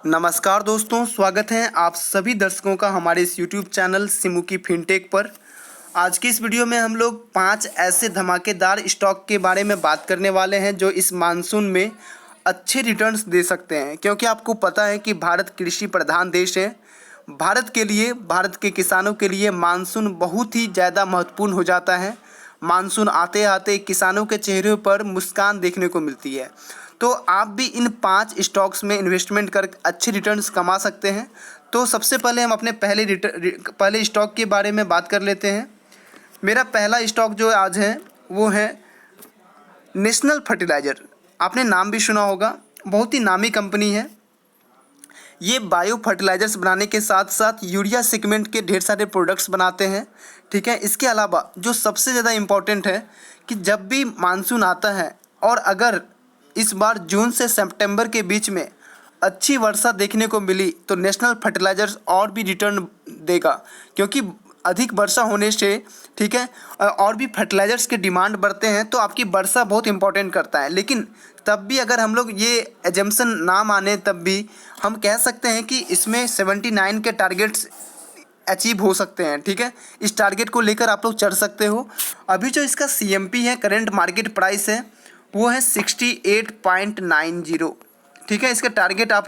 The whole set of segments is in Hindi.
नमस्कार दोस्तों, स्वागत है आप सभी दर्शकों का हमारे इस YouTube चैनल सिमुकी फिनटेक पर। आज की इस वीडियो में हम लोग 5 ऐसे धमाकेदार स्टॉक के बारे में बात करने वाले हैं जो इस मानसून में अच्छे रिटर्न्स दे सकते हैं, क्योंकि आपको पता है कि भारत कृषि प्रधान देश है। भारत के लिए, भारत के किसानों के लिए मानसून बहुत ही ज़्यादा महत्वपूर्ण हो जाता है। मानसून आते आते किसानों के चेहरे पर मुस्कान देखने को मिलती है। तो आप भी इन 5 स्टॉक्स में इन्वेस्टमेंट कर अच्छे रिटर्न्स कमा सकते हैं। तो सबसे पहले हम अपने पहले स्टॉक के बारे में बात कर लेते हैं। मेरा पहला स्टॉक जो आज है वो है नेशनल फर्टिलाइज़र। आपने नाम भी सुना होगा, बहुत ही नामी कंपनी है। ये बायो फर्टिलाइजर्स बनाने के साथ साथ यूरिया सेगमेंट के ढेर सारे प्रोडक्ट्स बनाते हैं, ठीक है। इसके अलावा जो सबसे ज़्यादा इम्पोर्टेंट है कि जब भी मानसून आता है और अगर इस बार जून से सितंबर के बीच में अच्छी वर्षा देखने को मिली तो नेशनल फर्टिलाइजर्स और भी रिटर्न देगा, क्योंकि अधिक वर्षा होने से, ठीक है, और भी फर्टिलाइजर्स के डिमांड बढ़ते हैं। तो आपकी वर्षा बहुत इंपॉर्टेंट करता है। लेकिन तब भी अगर हम लोग ये एजम्पशन ना माने, तब भी हम कह सकते हैं कि इसमें 79 के टारगेट्स अचीव हो सकते हैं, ठीक है। इस टारगेट को लेकर आप लोग चढ़ सकते हो। अभी जो इसका CMP है, करेंट मार्केट प्राइस है, वो है 68.90, ठीक है। इसका टारगेट आप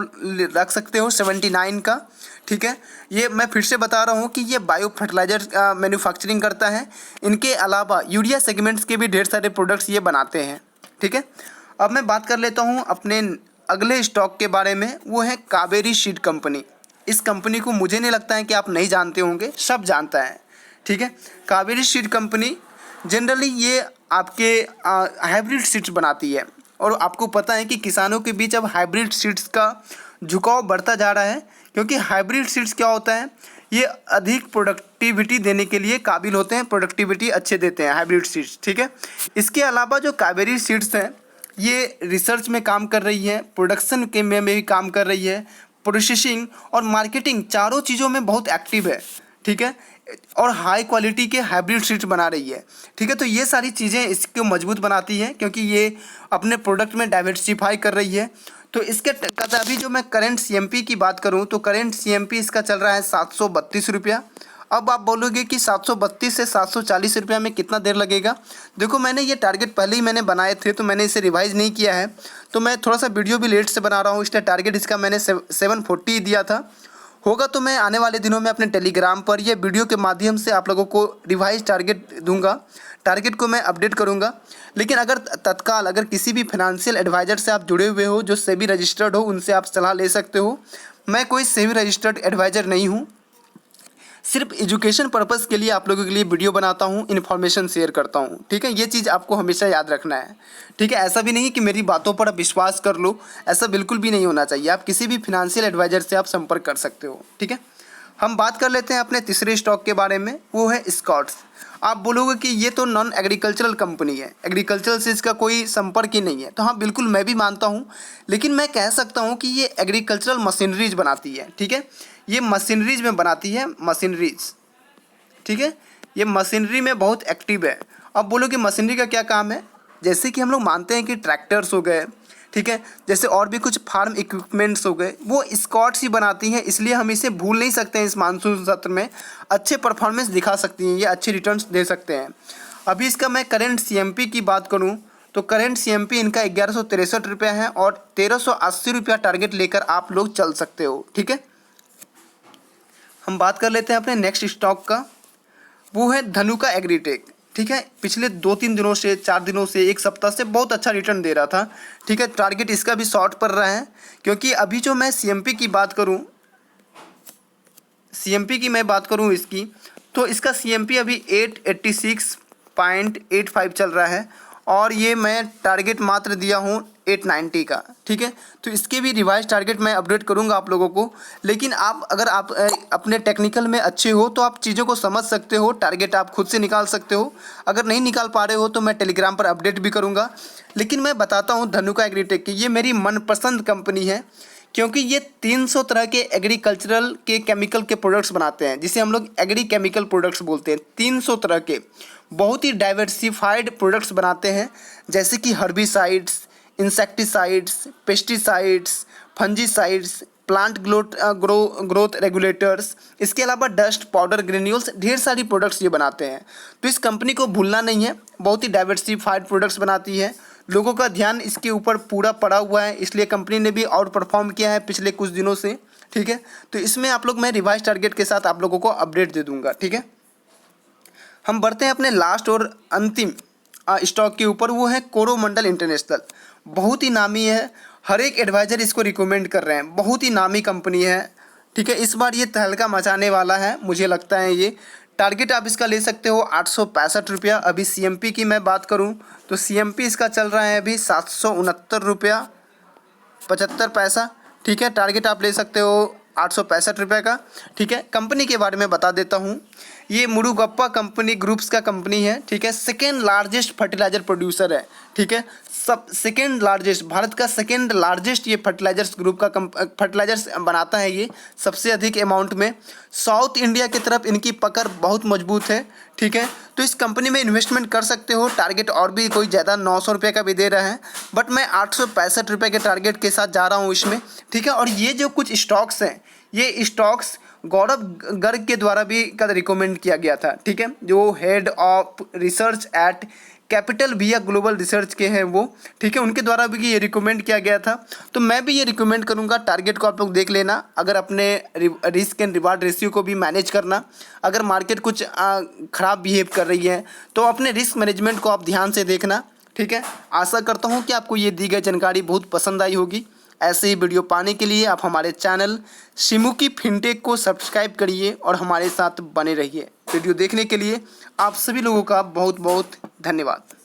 रख सकते हो 79 का, ठीक है। ये मैं फिर से बता रहा हूँ कि ये बायो फर्टिलाइजर मैन्युफैक्चरिंग करता है। इनके अलावा यूरिया सेगमेंट्स के भी ढेर सारे प्रोडक्ट्स ये बनाते हैं, ठीक है। अब मैं बात कर लेता हूँ अपने अगले स्टॉक के बारे में, वो है कावेरी सीड कंपनी। इस कंपनी को मुझे नहीं लगता है कि आप नहीं जानते होंगे, सब जानता है, ठीक है। कावेरी सीड कंपनी जनरली ये आपके हाइब्रिड सीड्स बनाती है, और आपको पता है कि किसानों के बीच अब हाइब्रिड सीड्स का झुकाव बढ़ता जा रहा है, क्योंकि हाइब्रिड सीड्स क्या होता है, ये अधिक प्रोडक्टिविटी देने के लिए काबिल होते हैं, प्रोडक्टिविटी अच्छे देते हैं हाइब्रिड सीड्स, ठीक है। इसके अलावा जो कावेरी सीड्स हैं, ये रिसर्च में काम कर रही है, प्रोडक्शन के में भी काम कर रही है, प्रोसेसिंग और मार्केटिंग चारों चीज़ों में बहुत एक्टिव है, ठीक है, और हाई क्वालिटी के हाइब्रिड सीड्स बना रही है, ठीक है। तो ये सारी चीज़ें इसको मजबूत बनाती हैं, क्योंकि ये अपने प्रोडक्ट में डाइवर्सिफाई कर रही है। तो इसके अभी जो मैं करेंट CMP की बात करूं तो करेंट CMP इसका चल रहा है 732 रुपया। अब आप बोलोगे कि 732 से 740 रुपया में कितना देर लगेगा। देखो, मैंने ये टारगेट पहले ही मैंने बनाए थे, तो मैंने इसे रिवाइज़ नहीं किया है, तो मैं थोड़ा सा वीडियो भी लेट से बना रहा हूँ। इसलिए टारगेट इसका मैंने 740 दिया था। होगा तो मैं आने वाले दिनों में अपने टेलीग्राम पर ये वीडियो के माध्यम से आप लोगों को रिवाइज टारगेट दूंगा, टारगेट को मैं अपडेट करूंगा। लेकिन अगर तत्काल अगर किसी भी फाइनेंशियल एडवाइज़र से आप जुड़े हुए हो जो सेबी रजिस्टर्ड हो, उनसे आप सलाह ले सकते हो। मैं कोई सेबी रजिस्टर्ड एडवाइज़र नहीं हूँ, सिर्फ एजुकेशन पर्पज़ के लिए आप लोगों के लिए वीडियो बनाता हूँ, इन्फॉर्मेशन शेयर करता हूँ, ठीक है। ये चीज़ आपको हमेशा याद रखना है, ठीक है। ऐसा भी नहीं कि मेरी बातों पर आप विश्वास कर लो, ऐसा बिल्कुल भी नहीं होना चाहिए। आप किसी भी फिनेंशियल एडवाइज़र से आप संपर्क कर सकते हो, ठीक है। हम बात कर लेते हैं अपने तीसरे स्टॉक के बारे में, वो है स्कॉट्स। आप बोलोगे कि ये तो नॉन एग्रीकल्चरल कंपनी है, एग्रीकल्चर से इसका कोई संपर्क ही नहीं है। तो हाँ, बिल्कुल मैं भी मानता हूँ, लेकिन मैं कह सकता हूँ कि ये एग्रीकल्चरल मशीनरीज बनाती है, ठीक है। ये मशीनरीज में बनाती है, मशीनरीज, ठीक है। ये मशीनरी में बहुत एक्टिव है। अब बोलो कि मशीनरी का क्या काम है, जैसे कि हम लोग मानते हैं कि ट्रैक्टर्स हो गए, ठीक है, जैसे और भी कुछ फार्म इक्विपमेंट्स हो गए, वो स्कॉट्स ही बनाती हैं। इसलिए हम इसे भूल नहीं सकते हैं। इस मानसून सत्र में अच्छे परफॉर्मेंस दिखा सकती हैं, ये अच्छे रिटर्न्स दे सकते हैं। अभी इसका मैं करेंट CMP की बात करूं तो करेंट CMP इनका 1163 रुपया है, और 1380 रुपया टारगेट लेकर आप लोग चल सकते हो, ठीक है। हम बात कर लेते हैं अपने नेक्स्ट स्टॉक का, वो है धनुका एग्रीटेक, ठीक है। पिछले 2-3 दिनों से, 4 दिनों से, 1 सप्ताह से बहुत अच्छा रिटर्न दे रहा था, ठीक है। टारगेट इसका भी शॉर्ट पड़ रहा है, क्योंकि अभी जो मैं CMP की बात करूं, CMP की मैं बात करूं इसकी, तो इसका CMP अभी 886.85 चल रहा है, और ये मैं टारगेट मात्र दिया हूँ 890 का, ठीक है। तो इसके भी रिवाइज टारगेट मैं अपडेट करूंगा आप लोगों को। लेकिन आप अगर आप अपने टेक्निकल में अच्छे हो तो आप चीज़ों को समझ सकते हो, टारगेट आप खुद से निकाल सकते हो। अगर नहीं निकाल पा रहे हो तो मैं टेलीग्राम पर अपडेट भी करूँगा। लेकिन मैं बताता हूँ धनुका एग्रीटेक की, ये मेरी मनपसंद कंपनी है, क्योंकि ये 300 तरह के एग्रीकल्चरल के केमिकल के प्रोडक्ट्स बनाते हैं, जिसे हम लोग एग्री केमिकल प्रोडक्ट्स बोलते हैं। 300 तरह के बहुत ही डाइवर्सिफाइड प्रोडक्ट्स बनाते हैं, जैसे कि herbicides, insecticides, pesticides, fungicides, plant growth regulators, इसके अलावा डस्ट, पाउडर, ग्रेन्यूल्स, ढेर सारी प्रोडक्ट्स ये बनाते हैं। तो इस कंपनी को भूलना नहीं है, बहुत ही डाइवर्सिफाइड प्रोडक्ट्स बनाती है। लोगों का ध्यान इसके ऊपर पूरा पड़ा हुआ है, इसलिए कंपनी ने भी आउट परफॉर्म किया है पिछले कुछ दिनों से। ठीक है, तो इसमें आप लोग मैं रिवाइज टारगेट के साथ आप लोगों को अपडेट दे दूंगा। ठीक है, हम बढ़ते हैं अपने लास्ट और अंतिम स्टॉक के ऊपर, वो है कोरोमंडल इंटरनेशनल। बहुत ही नामी है, हर एक एडवाइज़र इसको रिकमेंड कर रहे हैं, बहुत ही नामी कंपनी है। ठीक है, इस बार ये तहलका मचाने वाला है, मुझे लगता है। ये टारगेट आप इसका ले सकते हो 865 रुपया। अभी CMP की मैं बात करूं तो CMP इसका चल रहा है अभी 769 रुपया 75 पैसा। ठीक है, टारगेट आप ले सकते हो 865 रुपये का। ठीक है, कंपनी के बारे में बता देता हूँ। ये मुरुगप्पा कंपनी ग्रुप्स का कंपनी है। ठीक है, सेकेंड लार्जेस्ट फर्टिलाइजर प्रोड्यूसर है। ठीक है, सब सेकेंड लार्जेस्ट, भारत का सेकेंड लार्जेस्ट ये फर्टिलाइजर्स ग्रुप का फर्टिलाइजर्स बनाता है ये सबसे अधिक अमाउंट में। साउथ इंडिया की तरफ इनकी पकड़ बहुत मजबूत है। ठीक है, तो इस कंपनी में इन्वेस्टमेंट कर सकते हो। टारगेट और भी कोई ज़्यादा 900 रुपये का भी दे रहा है, बट मैं 865 रुपये के टारगेट के साथ जा रहा हूँ इसमें। ठीक है, और ये जो कुछ स्टॉक्स हैं, ये स्टॉक्स गौरव गर्ग के द्वारा भी कल रिकमेंड किया गया था। ठीक है, जो head of research eight capital विया ग्लोबल रिसर्च के हैं वो। ठीक है, उनके द्वारा भी ये रिकमेंड किया गया था। तो मैं भी ये रिकमेंड करूंगा, टारगेट को आप लोग देख लेना। अगर अपने रिस्क एंड रिवार्ड रेशियो को भी मैनेज करना, अगर मार्केट कुछ ख़राब बिहेव कर रही है तो अपने रिस्क मैनेजमेंट को आप ध्यान से देखना। ठीक है, आशा करता हूँ कि आपको ये दी गई जानकारी बहुत पसंद आई होगी। ऐसे ही वीडियो पाने के लिए आप हमारे चैनल सिमुकी फिनटेक को सब्सक्राइब करिए और हमारे साथ बने रहिए। वीडियो देखने के लिए आप सभी लोगों का बहुत बहुत धन्यवाद।